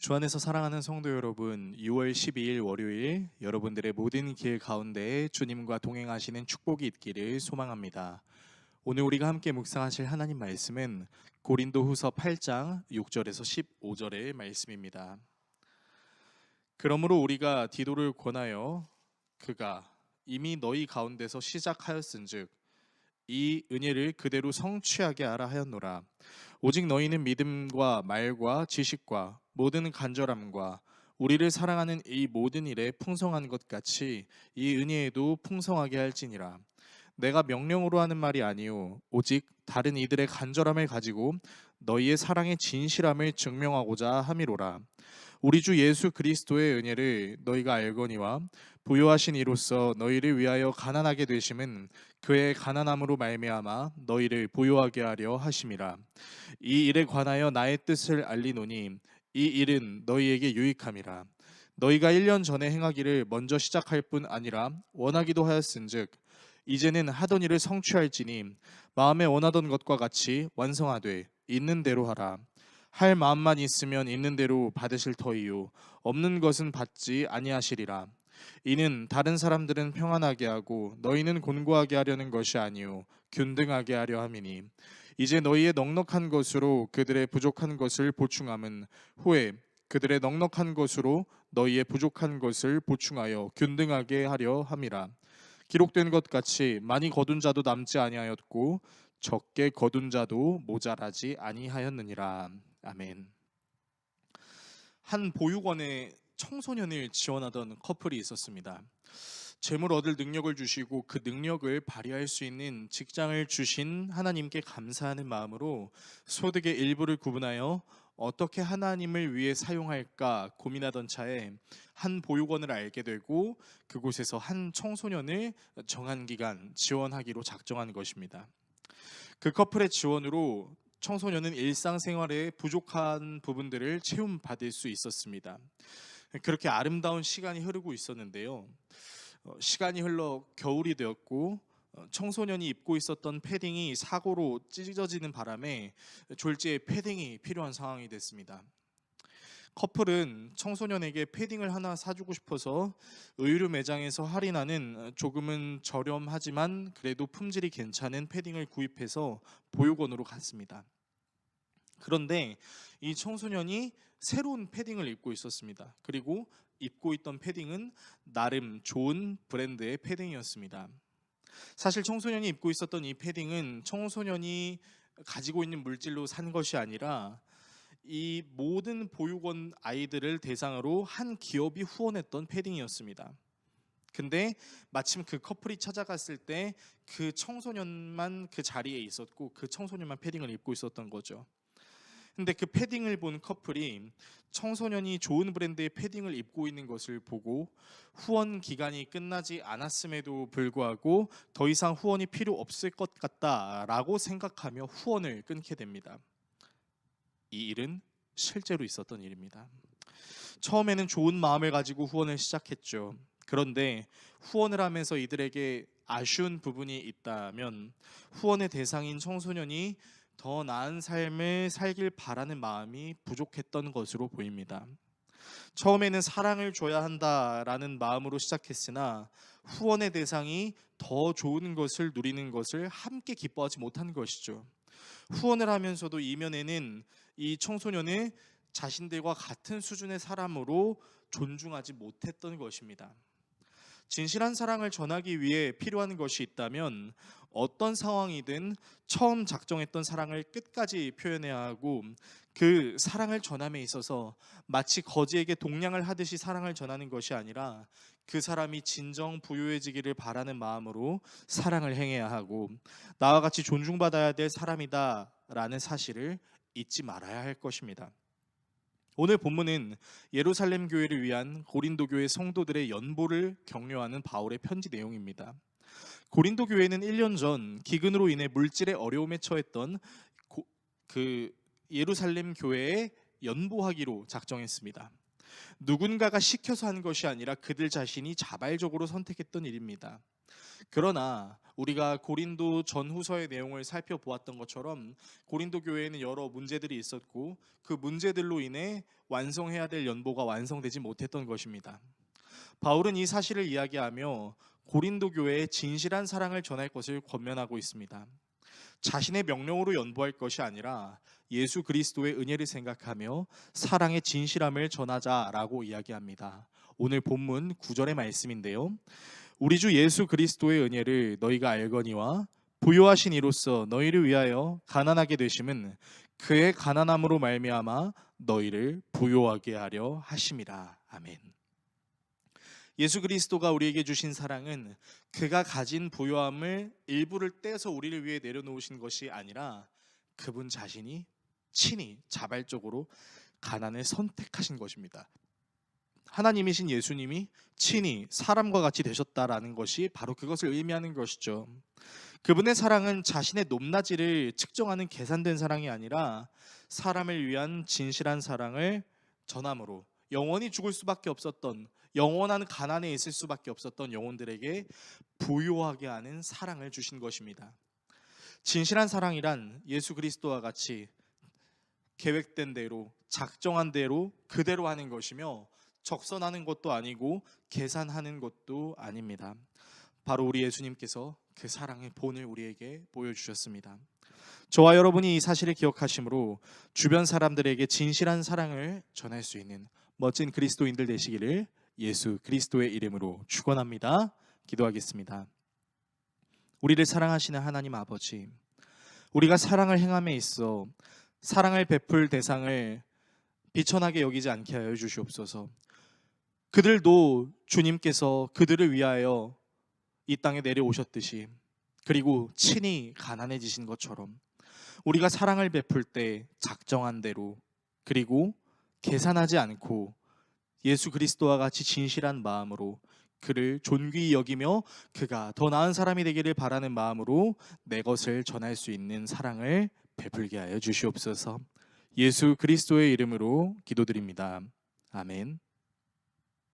주 안에서 사랑하는 성도 여러분, 6월 12일 월요일 여러분들의 모든 길 가운데 주님과 동행하시는 축복이 있기를 소망합니다. 오늘 우리가 함께 묵상하실 하나님 말씀은 고린도후서 8장 6절에서 15절의 말씀입니다. 그러므로 우리가 디도를 권하여 그가 이미 너희 가운데서 시작하였은즉 이 은혜를 그대로 성취하게 하라 하였노라. 오직 너희는 믿음과 말과 지식과 모든 간절함과 우리를 사랑하는 이 모든 일에 풍성한 것 같이 이 은혜에도 풍성하게 할지니라. 내가 명령으로 하는 말이 아니요 오직 다른 이들의 간절함을 가지고 너희의 사랑의 진실함을 증명하고자 함이로라. 우리 주 예수 그리스도의 은혜를 너희가 알거니와 부요하신 이로써 너희를 위하여 가난하게 되심은 그의 가난함으로 말미암아 너희를 부요하게 하려 하심이라. 이 일에 관하여 나의 뜻을 알리노니 이 일은 너희에게 유익함이라. 너희가 1년 전에 행하기를 먼저 시작할 뿐 아니라 원하기도 하였은즉 이제는 하던 일을 성취할지니 마음에 원하던 것과 같이 완성하되 있는 대로 하라. 할 마음만 있으면 있는 대로 받으실 터이요 없는 것은 받지 아니하시리라. 이는 다른 사람들은 평안하게 하고 너희는 곤고하게 하려는 것이 아니요 균등하게 하려 함이니 이제 너희의 넉넉한 것으로 그들의 부족한 것을 보충함은 후에 그들의 넉넉한 것으로 너희의 부족한 것을 보충하여 균등하게 하려 함이라. 기록된 것 같이 많이 거둔 자도 남지 아니하였고 적게 거둔 자도 모자라지 아니하였느니라. 아멘. 한 보육원에 청소년을 지원하던 커플이 있었습니다. 재물 얻을 능력을 주시고 그 능력을 발휘할 수 있는 직장을 주신 하나님께 감사하는 마음으로 소득의 일부를 구분하여 어떻게 하나님을 위해 사용할까 고민하던 차에 한 보육원을 알게 되고 그곳에서 한 청소년을 정한 기간 지원하기로 작정한 것입니다. 그 커플의 지원으로 청소년은 일상생활에 부족한 부분들을 채움받을 수 있었습니다. 그렇게 아름다운 시간이 흐르고 있었는데요. 시간이 흘러 겨울이 되었고 청소년이 입고 있었던 패딩이 사고로 찢어지는 바람에 졸지에 패딩이 필요한 상황이 됐습니다. 커플은 청소년에게 패딩을 하나 사주고 싶어서 의류 매장에서 할인하는 조금은 저렴하지만 그래도 품질이 괜찮은 패딩을 구입해서 보육원으로 갔습니다. 그런데 이 청소년이 새로운 패딩을 입고 있었습니다. 그리고 입고 있던 패딩은 나름 좋은 브랜드의 패딩이었습니다. 사실 청소년이 입고 있었던 이 패딩은 청소년이 가지고 있는 물질로 산 것이 아니라 이 모든 보육원 아이들을 대상으로 한 기업이 후원했던 패딩이었습니다. 근데 마침 그 커플이 찾아갔을 때 그 청소년만 그 자리에 있었고 그 청소년만 패딩을 입고 있었던 거죠. 근데 그 패딩을 본 커플이 청소년이 좋은 브랜드의 패딩을 입고 있는 것을 보고 후원 기간이 끝나지 않았음에도 불구하고 더 이상 후원이 필요 없을 것 같다라고 생각하며 후원을 끊게 됩니다. 이 일은 실제로 있었던 일입니다. 처음에는 좋은 마음을 가지고 후원을 시작했죠. 그런데 후원을 하면서 이들에게 아쉬운 부분이 있다면 후원의 대상인 청소년이 더 나은 삶을 살길 바라는 마음이 부족했던 것으로 보입니다. 처음에는 사랑을 줘야 한다라는 마음으로 시작했으나 후원의 대상이 더 좋은 것을 누리는 것을 함께 기뻐하지 못한 것이죠. 후원을 하면서도 이면에는 이 청소년을 자신들과 같은 수준의 사람으로 존중하지 못했던 것입니다. 진실한 사랑을 전하기 위해 필요한 것이 있다면 어떤 상황이든 처음 작정했던 사랑을 끝까지 표현해야 하고 그 사랑을 전함에 있어서 마치 거지에게 동냥을 하듯이 사랑을 전하는 것이 아니라 그 사람이 진정 부유해지기를 바라는 마음으로 사랑을 행해야 하고 나와 같이 존중받아야 될 사람이다라는 사실을 잊지 말아야 할 것입니다. 오늘 본문은 예루살렘 교회를 위한 고린도 교회 성도들의 연보를 격려하는 바울의 편지 내용입니다. 고린도 교회는 1년 전 기근으로 인해 물질의 어려움에 처했던 그 예루살렘 교회에 연보하기로 작정했습니다. 누군가가 시켜서 한 것이 아니라 그들 자신이 자발적으로 선택했던 일입니다. 그러나 우리가 고린도 전후서의 내용을 살펴보았던 것처럼 고린도 교회에는 여러 문제들이 있었고 그 문제들로 인해 완성해야 될 연보가 완성되지 못했던 것입니다. 바울은 이 사실을 이야기하며 고린도 교회에 진실한 사랑을 전할 것을 권면하고 있습니다. 자신의 명령으로 연보할 것이 아니라 예수 그리스도의 은혜를 생각하며 사랑의 진실함을 전하자라고 이야기합니다. 오늘 본문 9절의 말씀인데요. 우리 주 예수 그리스도의 은혜를 너희가 알거니와 부요하신 이로써 너희를 위하여 가난하게 되심은 그의 가난함으로 말미암아 너희를 부요하게 하려 하심이라. 아멘. 예수 그리스도가 우리에게 주신 사랑은 그가 가진 부요함을 일부를 떼서 우리를 위해 내려놓으신 것이 아니라 그분 자신이 친히 자발적으로 가난을 선택하신 것입니다. 하나님이신 예수님이 친히 사람과 같이 되셨다라는 것이 바로 그것을 의미하는 것이죠. 그분의 사랑은 자신의 높낮이를 측정하는 계산된 사랑이 아니라 사람을 위한 진실한 사랑을 전함으로 영원히 죽을 수밖에 없었던, 영원한 가난에 있을 수밖에 없었던 영혼들에게 부요하게 하는 사랑을 주신 것입니다. 진실한 사랑이란 예수 그리스도와 같이 계획된 대로, 작정한 대로 그대로 하는 것이며 적선하는 것도 아니고 계산하는 것도 아닙니다. 바로 우리 예수님께서 그 사랑의 본을 우리에게 보여주셨습니다. 저와 여러분이 이 사실을 기억하심으로 주변 사람들에게 진실한 사랑을 전할 수 있는 멋진 그리스도인들 되시기를 예수 그리스도의 이름으로 축원합니다. 기도하겠습니다. 우리를 사랑하시는 하나님 아버지, 우리가 사랑을 행함에 있어 사랑을 베풀 대상을 비천하게 여기지 않게 하여 주시옵소서. 그들도 주님께서 그들을 위하여 이 땅에 내려오셨듯이, 그리고 친히 가난해지신 것처럼 우리가 사랑을 베풀 때 작정한 대로, 그리고 계산하지 않고 예수 그리스도와 같이 진실한 마음으로 그를 존귀히 여기며 그가 더 나은 사람이 되기를 바라는 마음으로 내 것을 전할 수 있는 사랑을 베풀게 하여 주시옵소서. 예수 그리스도의 이름으로 기도드립니다. 아멘.